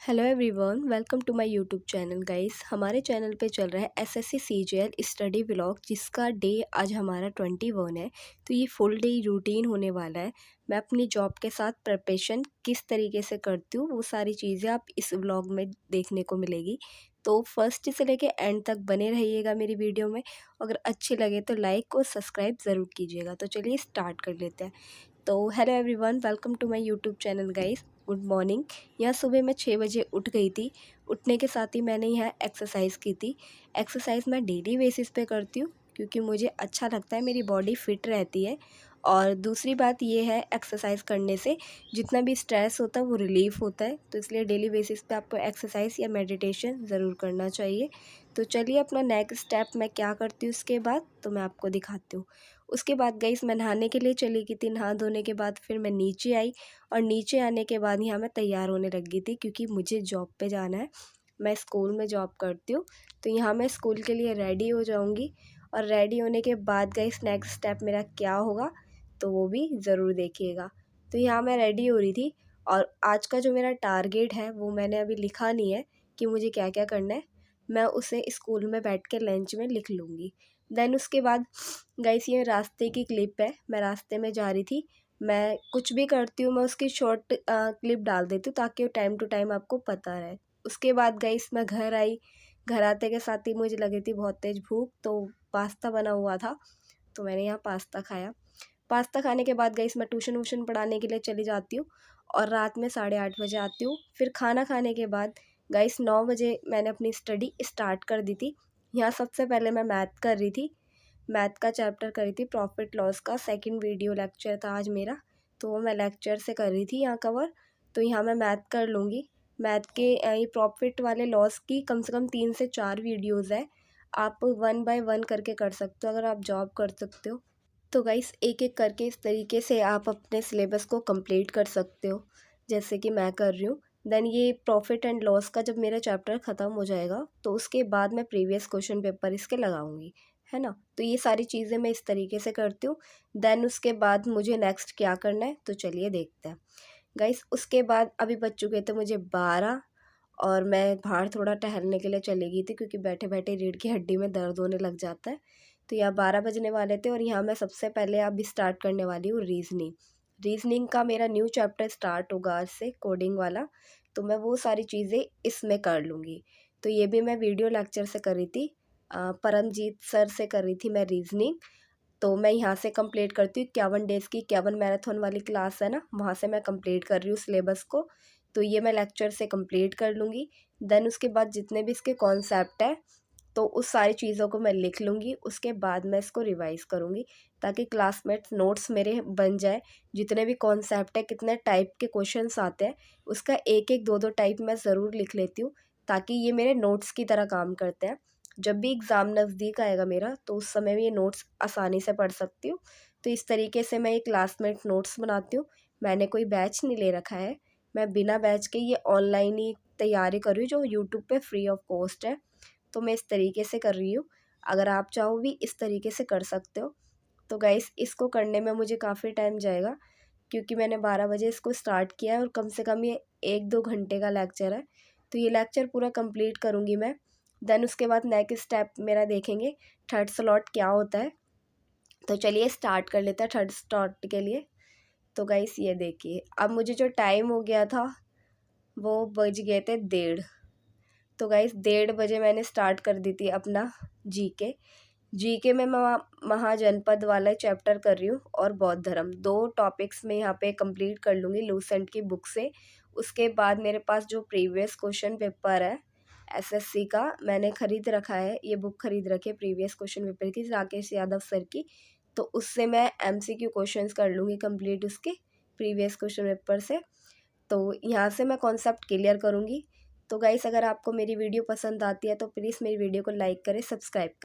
Hello everyone, welcome to my YouTube channel guys. हमारे channel पे चल रहा है एसएससी सीजीएल स्टडी व्लॉग, जिसका डे आज हमारा 21 है। तो ये फुल डे रूटीन होने वाला है। मैं अपनी जॉब के साथ प्रिपरेशन किस तरीके से करती हूँ, वो सारी चीज़ें आप इस व्लॉग में देखने को मिलेगी। तो फर्स्ट से लेके एंड तक बने रहिएगा मेरी वीडियो में। अगर अच्छी लगे तो लाइक और सब्सक्राइब ज़रूर कीजिएगा। तो चलिए स्टार्ट कर लेते हैं। तो hello everyone, welcome to my YouTube channel guys. Good morning. यहाँ सुबह मैं 6 बजे उठ गई थी। उठने के साथ ही मैंने यहाँ एक्सरसाइज की थी। एक्सरसाइज मैं डेली बेसिस पे करती हूँ क्योंकि मुझे अच्छा लगता है, मेरी बॉडी फिट रहती है। और दूसरी बात ये है, एक्सरसाइज करने से जितना भी स्ट्रेस होता है वो रिलीफ़ होता है। तो इसलिए डेली बेसिस पे आपको एक्सरसाइज या मेडिटेशन ज़रूर करना चाहिए। तो चलिए अपना नेक्स्ट स्टेप मैं क्या करती हूँ उसके बाद तो मैं आपको दिखाती हूँ। उसके बाद गाइस मैं नहाने के लिए चली गई थी। नहा धोने के बाद फिर मैं नीचे आई और नीचे आने के बाद यहाँ मैं तैयार होने लग गई थी क्योंकि मुझे जॉब पे जाना है। मैं स्कूल में जॉब करती हूँ, तो यहाँ मैं स्कूल के लिए रेडी हो जाऊँगी। और रेडी होने के बाद गाइस नेक्स्ट स्टेप मेरा क्या होगा तो वो भी ज़रूर देखिएगा। तो यहाँ मैं रेडी हो रही थी और आज का जो मेरा टारगेट है वो मैंने अभी लिखा नहीं है कि मुझे क्या क्या करना है। मैं उसे स्कूल में बैठ के लंच में लिख लूँगी। देन उसके बाद गाइस ये रास्ते की क्लिप है। मैं रास्ते में जा रही थी। मैं कुछ भी करती हूँ, मैं उसकी शॉर्ट क्लिप डाल देती हूँ ताकि वो टाइम टू टाइम आपको पता रहे। उसके बाद गाइस मैं घर आई। घर आते के साथ ही मुझे लगी थी बहुत तेज़ भूख, तो पास्ता बना हुआ था, तो मैंने यहाँ पास्ता खाया। पास्ता खाने के बाद गाइस मैं ट्यूशन वूशन पढ़ाने के लिए चली जाती हूँ और रात में 8:30 बजे आती हूँ। फिर खाना खाने के बाद गाइस 9 बजे मैंने अपनी स्टडी स्टार्ट कर दी थी। यहाँ सबसे पहले मैं मैथ कर रही थी। मैथ का चैप्टर कर रही थी, प्रॉफिट लॉस का सेकंड वीडियो लेक्चर था आज मेरा, तो वो मैं लेक्चर से कर रही थी यहाँ कवर। तो यहाँ मैं मैथ कर लूँगी। मैथ के ये प्रॉफिट वाले लॉस की कम से कम 3 से 4 वीडियोज़ है। आप 1 बाय 1 करके कर सकते हो अगर आप जॉब कर सकते हो। तो गाइस एक एक करके इस तरीके से आप अपने सिलेबस को कंप्लीट कर सकते हो, जैसे कि मैं कर रही हूँ। देन ये प्रॉफिट एंड लॉस का जब मेरा चैप्टर ख़त्म हो जाएगा तो उसके बाद मैं प्रीवियस क्वेश्चन पेपर इसके लगाऊंगी, है ना। तो ये सारी चीज़ें मैं इस तरीके से करती हूँ। देन उसके बाद मुझे नेक्स्ट क्या करना है तो चलिए देखते हैं गाइस। उसके बाद अभी बज चुके थे मुझे 12 और मैं बाहर थोड़ा टहलने के लिए चली गई थी क्योंकि बैठे बैठे रीढ़ की हड्डी में दर्द होने लग जाता है। तो यहाँ 12 बजने वाले थे और यहाँ मैं सबसे पहले अभी स्टार्ट करने वाली हूँ रीजनिंग। रीजनिंग का मेरा न्यू चैप्टर स्टार्ट होगा आज से, कोडिंग वाला। तो मैं वो सारी चीज़ें इसमें कर लूँगी। तो ये भी मैं वीडियो लेक्चर से कर रही थी, परमजीत सर से कर रही थी मैं रीजनिंग। तो मैं यहाँ से कंप्लीट करती हूँ 51 डेज़ की 51 मैराथन वाली क्लास है ना, वहाँ से मैं कंप्लीट कर रही हूँ सिलेबस को। तो ये मैं लेक्चर से कंप्लीट कर लूँगी। देन उसके बाद जितने भी इसके कॉन्सेप्ट है तो उस सारी चीज़ों को मैं लिख लूँगी। उसके बाद मैं इसको रिवाइज़ करूँगी ताकि क्लासमेट्स नोट्स मेरे बन जाए। जितने भी कॉन्सेप्ट है, कितने टाइप के क्वेश्चंस आते हैं, उसका एक एक दो दो टाइप मैं ज़रूर लिख लेती हूँ ताकि ये मेरे नोट्स की तरह काम करते हैं। जब भी एग्ज़ाम नज़दीक आएगा मेरा तो उस समय में ये नोट्स आसानी से पढ़ सकती हूँ। तो इस तरीके से मैं ये क्लासमेट नोट्स बनाती हूँ। मैंने कोई बैच नहीं ले रखा है, मैं बिना बैच के ये ऑनलाइन ही तैयारी कर रही हूँ जो यूट्यूब पे फ्री ऑफ कॉस्ट है। तो मैं इस तरीके से कर रही हूँ। अगर आप चाहो भी इस तरीके से कर सकते हो। तो गाइस इसको करने में मुझे काफ़ी टाइम जाएगा क्योंकि मैंने 12 बजे इसको स्टार्ट किया है और कम से कम ये 1-2 घंटे का लेक्चर है। तो ये लेक्चर पूरा कंप्लीट करूँगी मैं। देन उसके बाद नेक्स्ट स्टेप मेरा देखेंगे थर्ड स्लॉट क्या होता है। तो चलिए स्टार्ट कर लेते हैं थर्ड स्लॉट के लिए। तो गाइस ये देखिए, अब मुझे जो टाइम हो गया था वो बज गए थे 1:30। तो गाइस 1:30 बजे मैंने स्टार्ट कर दी थी अपना जीके। जीके में मैं महाजनपद वाला चैप्टर कर रही हूँ और बौद्ध धर्म, 2 टॉपिक्स में यहाँ पे कंप्लीट कर लूँगी लूसेंट की बुक से। उसके बाद मेरे पास जो प्रीवियस क्वेश्चन पेपर है एसएससी का, मैंने ख़रीद रखा है, ये बुक ख़रीद रखी है प्रीवियस क्वेश्चन पेपर की, राकेश यादव सर की। तो उससे मैं एमसीक्यू क्वेश्चंस कर लूँगी कंप्लीट उसके प्रीवियस क्वेश्चन पेपर से। तो यहाँ से मैं कॉन्सेप्ट क्लियर करूँगी। तो गाइस अगर आपको मेरी वीडियो पसंद आती है तो प्लीज़ मेरी वीडियो को लाइक करें, सब्सक्राइब करें।